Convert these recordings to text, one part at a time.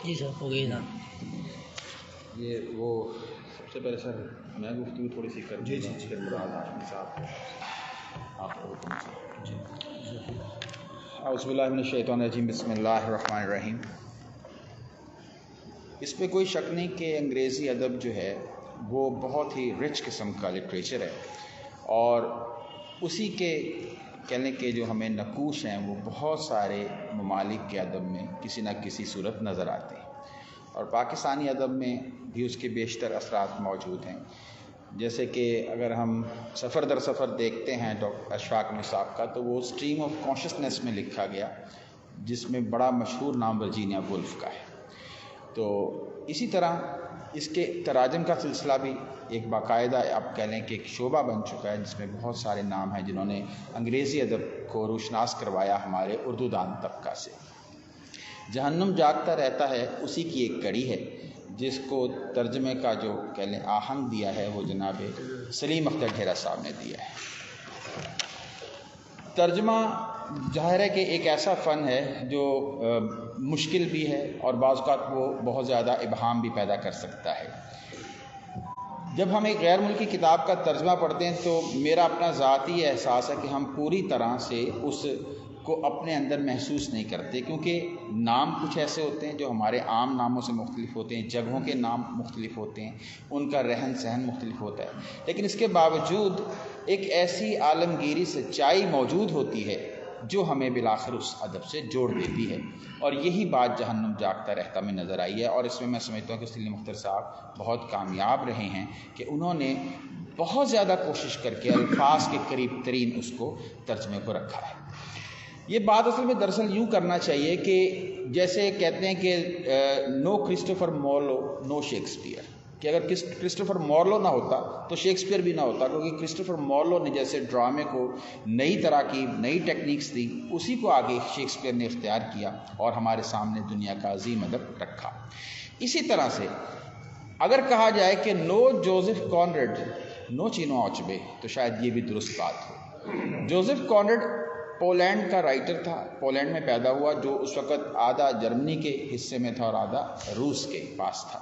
جی سر ہو گئی نا. یہ وہ سب سے پہلے سر میں گفتگو تھوڑی سی کر جی مراد ہاشمی صاحب آپ کو حکم سے. جی اعوذ باللہ من الشیطان الرجیم، بسم اللہ الرحمن الرحیم. اس پہ کوئی شک نہیں کہ انگریزی ادب جو ہے وہ بہت ہی رچ قسم کا لٹریچر ہے، اور اسی کے کہنے کے جو ہمیں نقوش ہیں وہ بہت سارے ممالک کے ادب میں کسی نہ کسی صورت نظر آتے ہیں، اور پاکستانی ادب میں بھی اس کے بیشتر اثرات موجود ہیں. جیسے کہ اگر ہم سفر در سفر دیکھتے ہیں ڈاکٹر اشفاق احمد صاحب کا، تو وہ اسٹریم آف کانشسنس میں لکھا گیا، جس میں بڑا مشہور نام ورجینیا وولف کا ہے. تو اسی طرح اس کے تراجم کا سلسلہ بھی ایک باقاعدہ آپ کہہ لیں کہ ایک شعبہ بن چکا ہے، جس میں بہت سارے نام ہیں جنہوں نے انگریزی ادب کو روشناس کروایا ہمارے اردو دان طبقہ سے. جہنم جاگتا رہتا ہے اسی کی ایک کڑی ہے، جس کو ترجمے کا جو کہہ لیں آہنگ دیا ہے وہ جناب سلیم اختر ڈھیرا صاحب نے دیا ہے. ترجمہ ظاہر ہے کہ ایک ایسا فن ہے جو مشکل بھی ہے، اور بعض اوقات وہ بہت زیادہ ابہام بھی پیدا کر سکتا ہے. جب ہم ایک غیر ملکی کتاب کا ترجمہ پڑھتے ہیں تو میرا اپنا ذاتی احساس ہے کہ ہم پوری طرح سے اس کو اپنے اندر محسوس نہیں کرتے، کیونکہ نام کچھ ایسے ہوتے ہیں جو ہمارے عام ناموں سے مختلف ہوتے ہیں، جگہوں کے نام مختلف ہوتے ہیں، ان کا رہن سہن مختلف ہوتا ہے، لیکن اس کے باوجود ایک ایسی عالمگیری سچائی موجود ہوتی ہے جو ہمیں بالآخر اس ادب سے جوڑ دیتی ہے. اور یہی بات جہنم جاگتا رہتا میں نظر آئی ہے، اور اس میں سمجھتا ہوں کہ سلیم اختر صاحب بہت کامیاب رہے ہیں کہ انہوں نے بہت زیادہ کوشش کر کے الفاظ کے قریب ترین اس کو ترجمے کو رکھا ہے. یہ بات اصل میں دراصل یوں کرنا چاہیے کہ جیسے کہتے ہیں کہ نو کرسٹوفر مارلو نو شیکسپیئر، کہ اگر کرسٹوفر مارلو نہ ہوتا تو شیکسپیئر بھی نہ ہوتا، کیونکہ کرسٹوفر مارلو نے جیسے ڈرامے کو نئی طرح کی نئی ٹیکنیکس دی، اسی کو آگے شیکسپیئر نے اختیار کیا اور ہمارے سامنے دنیا کا عظیم ادب رکھا. اسی طرح سے اگر کہا جائے کہ نو جوزف کانرڈ نو چینو آچبے، تو شاید یہ بھی درست بات ہو. جوزف کانرڈ پولینڈ کا رائٹر تھا، پولینڈ میں پیدا ہوا، جو اس وقت آدھا جرمنی کے حصے میں تھا اور آدھا روس کے پاس تھا،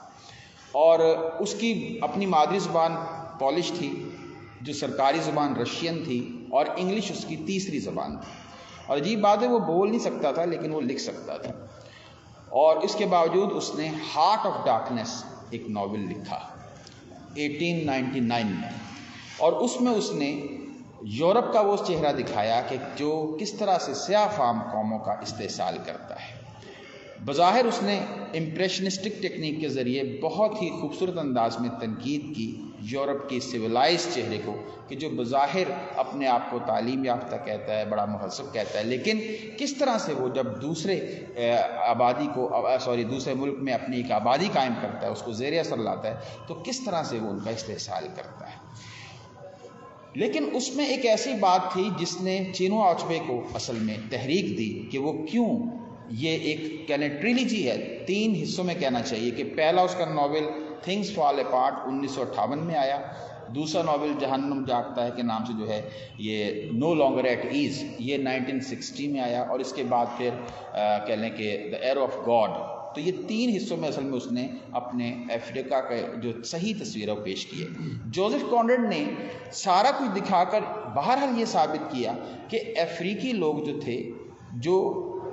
اور اس کی اپنی مادری زبان پولش تھی، جو سرکاری زبان رشین تھی، اور انگلش اس کی تیسری زبان تھی. اور عجیب بات ہے وہ بول نہیں سکتا تھا لیکن وہ لکھ سکتا تھا، اور اس کے باوجود اس نے ہارٹ آف ڈارکنیس ایک ناول لکھا 1899 میں، اور اس میں اس نے یورپ کا وہ چہرہ دکھایا کہ جو کس طرح سے سیاہ فام قوموں کا استحصال کرتا ہے. بظاہر اس نے امپریشنسٹک ٹیکنیک کے ذریعے بہت ہی خوبصورت انداز میں تنقید کی یورپ کے سویلائز چہرے کو، کہ جو بظاہر اپنے آپ کو تعلیم یافتہ کہتا ہے، بڑا مہذب کہتا ہے، لیکن کس طرح سے وہ جب دوسرے دوسرے ملک میں اپنی ایک آبادی قائم کرتا ہے، اس کو زیر اثر لاتا ہے، تو کس طرح سے وہ ان کا استحصال کرتا ہے. لیکن اس میں ایک ایسی بات تھی جس نے چینو آچبے کو اصل میں تحریک دی کہ وہ کیوں، یہ ایک کہنے ٹریلوجی ہے، 3 حصوں میں کہنا چاہیے، کہ پہلا اس کا ناول تھنگس فال اپارٹ 1958 میں آیا، دوسرا ناول جہنم جاگتا ہے کے نام سے جو ہے یہ نو لانگر ایٹ ایز، یہ 1960 میں آیا، اور اس کے بعد پھر کہہ لیں کہ دا ایرو آف گاڈ. تو یہ 3 حصوں میں اصل میں اس نے اپنے افریقہ کا جو صحیح تصویر وہ پیش کی ہے. جوزف کانرڈ نے سارا کچھ دکھا کر بہرحال یہ ثابت کیا کہ افریقی لوگ جو تھے جو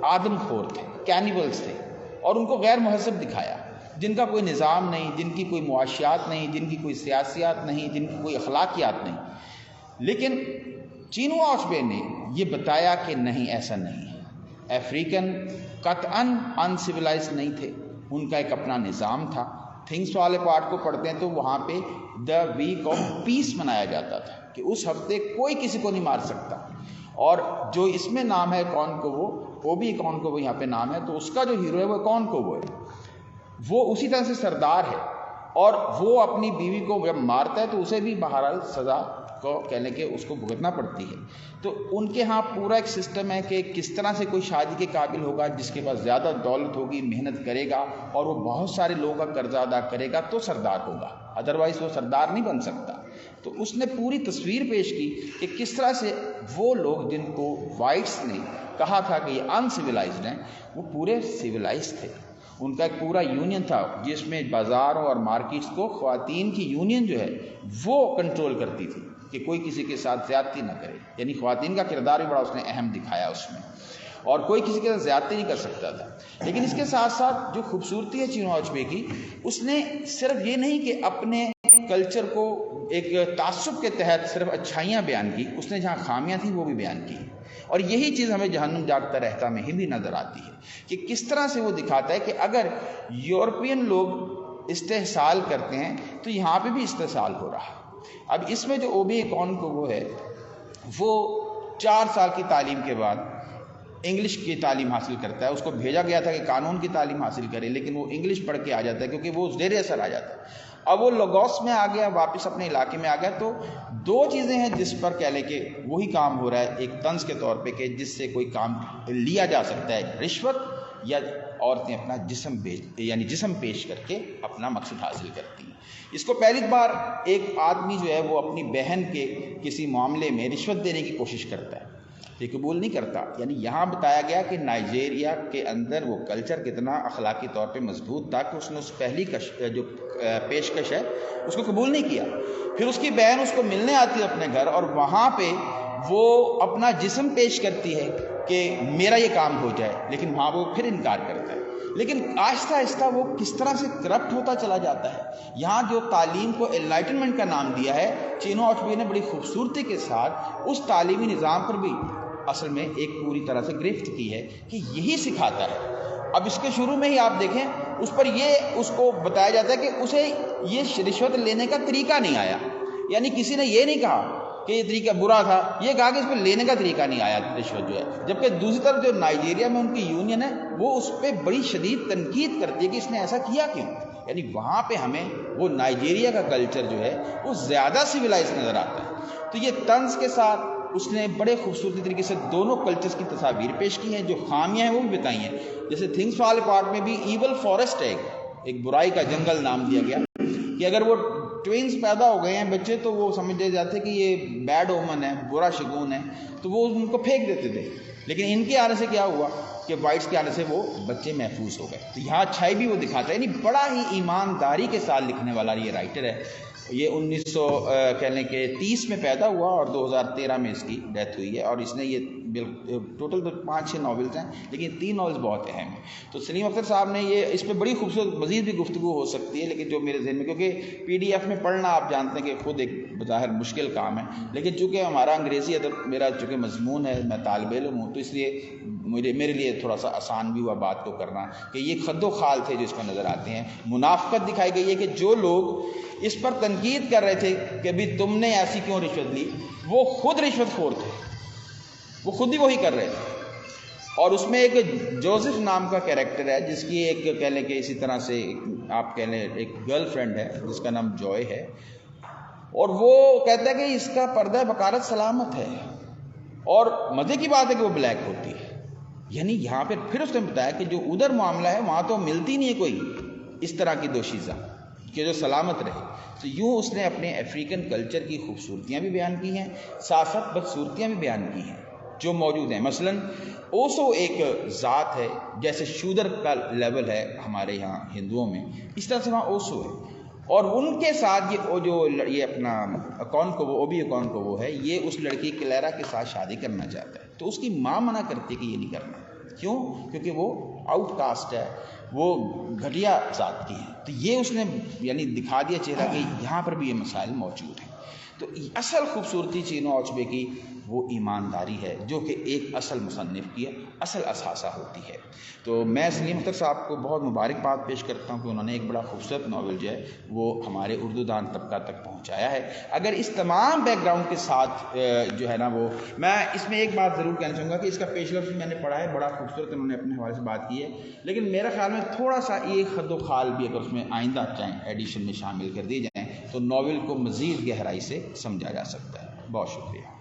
آدم خور تھے، کینیبلز تھے، اور ان کو غیر مہذب دکھایا، جن کا کوئی نظام نہیں، جن کی کوئی معاشیات نہیں، جن کی کوئی سیاسیات نہیں، جن کی کوئی اخلاقیات نہیں. لیکن چینو آچبے نے یہ بتایا کہ نہیں، ایسا نہیں ہے. افریقن قطعاً ان سویلائز نہیں تھے، ان کا ایک اپنا نظام تھا. تھنگس فال اپارٹ کو پڑھتے ہیں تو وہاں پہ دا ویک آف پیس منایا جاتا تھا، کہ اس ہفتے کوئی کسی کو نہیں مار سکتا، اور جو اس میں نام ہے کون کو وہ بھی کون کو وہ یہاں پہ نام ہے، تو اس کا جو ہیرو ہے وہ کون کو وہ ہے، وہ اسی طرح سے سردار ہے، اور وہ اپنی بیوی کو جب مارتا ہے تو اسے بھی بہرحال سزا کو کہہ لیں کہ اس کو بھگتنا پڑتی ہے. تو ان کے ہاں پورا ایک سسٹم ہے کہ کس طرح سے کوئی شادی کے قابل ہوگا، جس کے پاس زیادہ دولت ہوگی، محنت کرے گا، اور وہ بہت سارے لوگوں کا قرضہ ادا کرے گا تو سردار ہوگا، ادروائز وہ سردار نہیں بن سکتا. تو اس نے پوری تصویر پیش کی کہ کس طرح سے وہ لوگ جن کو وائٹس نے کہا تھا کہ یہ ان سویلائزڈ ہیں، وہ پورے سویلائز تھے، ان کا ایک پورا یونین تھا جس میں بازاروں اور مارکیٹس کو خواتین کی یونین جو ہے وہ کنٹرول کرتی تھی کہ کوئی کسی کے ساتھ زیادتی نہ کرے. یعنی خواتین کا کردار بھی بڑا اس نے اہم دکھایا اس میں, اور کوئی کسی کے ساتھ زیادتی نہیں کر سکتا تھا. لیکن اس کے ساتھ ساتھ جو خوبصورتی ہے چینو اچبے کی, اس نے صرف یہ نہیں کہ اپنے کلچر کو ایک تعصب کے تحت صرف اچھائیاں بیان کی, اس نے جہاں خامیاں تھیں وہ بھی بیان کی. اور یہی چیز ہمیں جہنم جاگتا رہتا میں ہی بھی نظر آتی ہے کہ کس طرح سے وہ دکھاتا ہے کہ اگر یورپین لوگ استحصال کرتے ہیں تو یہاں پہ بھی استحصال ہو رہا. اب اس میں جو اوبی اکون کو وہ ہے, وہ 4 سال کی تعلیم کے بعد انگلش کی تعلیم حاصل کرتا ہے. اس کو بھیجا گیا تھا کہ قانون کی تعلیم حاصل کرے, لیکن وہ انگلش پڑھ کے آ جاتا ہے کیونکہ وہ زیر اثر آ جاتا ہے. اب وہ لگوس میں آ گیا, واپس اپنے علاقے میں آ گیا. تو 2 چیزیں ہیں جس پر کہہ لیں کہ وہی کام ہو رہا ہے ایک طنز کے طور پہ کہ جس سے کوئی کام لیا جا سکتا ہے, رشوت یا عورتیں اپنا جسم پیش کر کے اپنا مقصد حاصل کرتی ہیں. اس کو پہلی بار ایک آدمی جو ہے وہ اپنی بہن کے کسی معاملے میں رشوت دینے کی کوشش کرتا ہے, یہ قبول نہیں کرتا. یعنی یہاں بتایا گیا کہ نائجیریا کے اندر وہ کلچر کتنا اخلاقی طور پہ مضبوط تھا کہ اس نے اس پہلی جو پیشکش ہے اس کو قبول نہیں کیا. پھر اس کی بہن اس کو ملنے آتی ہے اپنے گھر, اور وہاں پہ وہ اپنا جسم پیش کرتی ہے کہ میرا یہ کام ہو جائے, لیکن وہاں وہ پھر انکار کرتا ہے. لیکن آہستہ آہستہ وہ کس طرح سے کرپٹ ہوتا چلا جاتا ہے. یہاں جو تعلیم کو انلائٹنمنٹ کا نام دیا ہے, چینو اچبے نے بڑی خوبصورتی کے ساتھ اس تعلیمی نظام پر بھی اصل میں ایک پوری طرح سے گرفت کی ہے کہ یہی سکھاتا ہے. اب اس کے شروع میں ہی آپ دیکھیں اس پر یہ اس کو بتایا جاتا ہے کہ اسے یہ رشوت لینے کا طریقہ نہیں آیا. یعنی کسی نے یہ نہیں کہا کہ یہ طریقہ برا تھا, یہ کہا کہ اس پہ لینے کا طریقہ نہیں آیا رشوت جو ہے. جبکہ دوسری طرف جو نائجیریا میں ان کی یونین ہے وہ اس پہ بڑی شدید تنقید کرتی ہے کہ اس نے ایسا کیا کیوں. یعنی وہاں پہ ہمیں وہ نائجیریا کا کلچر جو ہے وہ زیادہ سویلائز نظر آتا ہے. تو یہ طنز کے ساتھ اس نے بڑے خوبصورتی طریقے سے دونوں کلچرز کی تصاویر پیش کی ہیں. جو خامیاں ہیں وہ بھی بتائی ہیں. جیسے تھنگس فال اپارٹ میں بھی ایول فارسٹ ہے, ایک برائی کا جنگل نام دیا گیا کہ اگر وہ ٹوینز پیدا ہو گئے ہیں بچے تو وہ سمجھے جاتے کہ یہ بیڈ اومن ہے, برا شگون ہے, تو وہ ان کو پھینک دیتے تھے. لیکن ان کے آنے سے کیا ہوا کہ وائٹس کے آنے سے وہ بچے محفوظ ہو گئے. تو یہاں اچھائی بھی وہ دکھاتا ہے. یعنی بڑا ہی ایمانداری کے ساتھ لکھنے والا یہ رائٹر ہے. یہ 1930 میں پیدا ہوا اور 2013 میں اس کی ڈیتھ ہوئی ہے. اور اس نے یہ ٹوٹل 5-6 ناولز ہیں, لیکن 3 ناولز بہت اہم ہیں. تو سلیم اختر صاحب نے یہ اس پہ بڑی خوبصورت مزید بھی گفتگو ہو سکتی ہے, لیکن جو میرے ذہن میں, کیونکہ PDF میں پڑھنا آپ جانتے ہیں کہ خود ایک بظاہر مشکل کام ہے, لیکن چونکہ ہمارا انگریزی ادب میرا چونکہ مضمون ہے, میں طالب علم ہوں, تو اس لیے میرے لیے تھوڑا سا آسان بھی ہوا بات کو کرنا کہ یہ خد و خال تھے جو اس میں نظر آتے ہیں. منافقت دکھائی گئی ہے کہ جو لوگ اس پر تنقید کر رہے تھے کہ بھی تم نے ایسی کیوں رشوت لی, وہ خود رشوت خور تھے, وہ خود ہی وہی کر رہے تھے. اور اس میں ایک جوزف نام کا کیریکٹر ہے جس کی ایک کہہ لیں کہ اسی طرح سے آپ کہہ لیں ایک گرل فرینڈ ہے جس کا نام جوائے ہے, اور وہ کہتا ہے کہ اس کا پردہ بکارت سلامت ہے, اور مزے کی بات ہے کہ وہ بلیک ہوتی ہے. یعنی یہاں پھر اس نے بتایا کہ جو ادھر معاملہ ہے وہاں تو ملتی نہیں ہے کوئی اس طرح کی دوشیزہ کہ جو سلامت رہے. تو یوں اس نے اپنے افریقن کلچر کی خوبصورتیاں بھی بیان کی ہیں, ساتھ ساتھ بدصورتیاں بھی بیان کی ہیں جو موجود ہیں. مثلا اوسو ایک ذات ہے, جیسے شودر کا لیول ہے ہمارے یہاں ہندوؤں میں, اس طرح سے وہاں اوسو ہے. اور ان کے ساتھ یہ اپنا اکون کو وہ اوبی اکون کو وہ ہے, یہ اس لڑکی کلیرا کے ساتھ شادی کرنا چاہتا ہے. تو اس کی ماں منع کرتی ہے کہ یہ نہیں کرنا. کیوں؟ کیونکہ وہ آؤٹ کاسٹ ہے, وہ گھٹیا ذات کی ہے. تو یہ اس نے یعنی دکھا دیا چہرہ کہ یہاں پر بھی یہ مسائل موجود ہیں. تو اصل خوبصورتی چینو اچبے کی وہ ایمانداری ہے جو کہ ایک اصل مصنف کی اصل اثاثہ ہوتی ہے. تو میں سلیم اختر صاحب کو بہت مبارکباد پیش کرتا ہوں کہ انہوں نے ایک بڑا خوبصورت ناول جو ہے وہ ہمارے اردو دان طبقہ تک پہنچایا ہے. اگر اس تمام بیک گراؤنڈ کے ساتھ جو ہے نا وہ, میں اس میں ایک بات ضرور کہنا چاہوں گا کہ اس کا پیش لفظ میں نے پڑھا ہے, بڑا خوبصورت انہوں نے اپنے حوالے سے بات کی ہے, لیکن میرا خیال میں تھوڑا سا ایک خد و خال بھی اگر اس میں آئندہ چاہیں ایڈیشن میں شامل کر دی جائیں تو ناول کو مزید گہرائی سے سمجھا جا سکتا ہے. بہت شکریہ.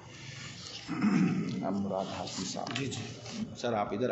مراد ہاشمی صاحب. جی سر آپ ادھر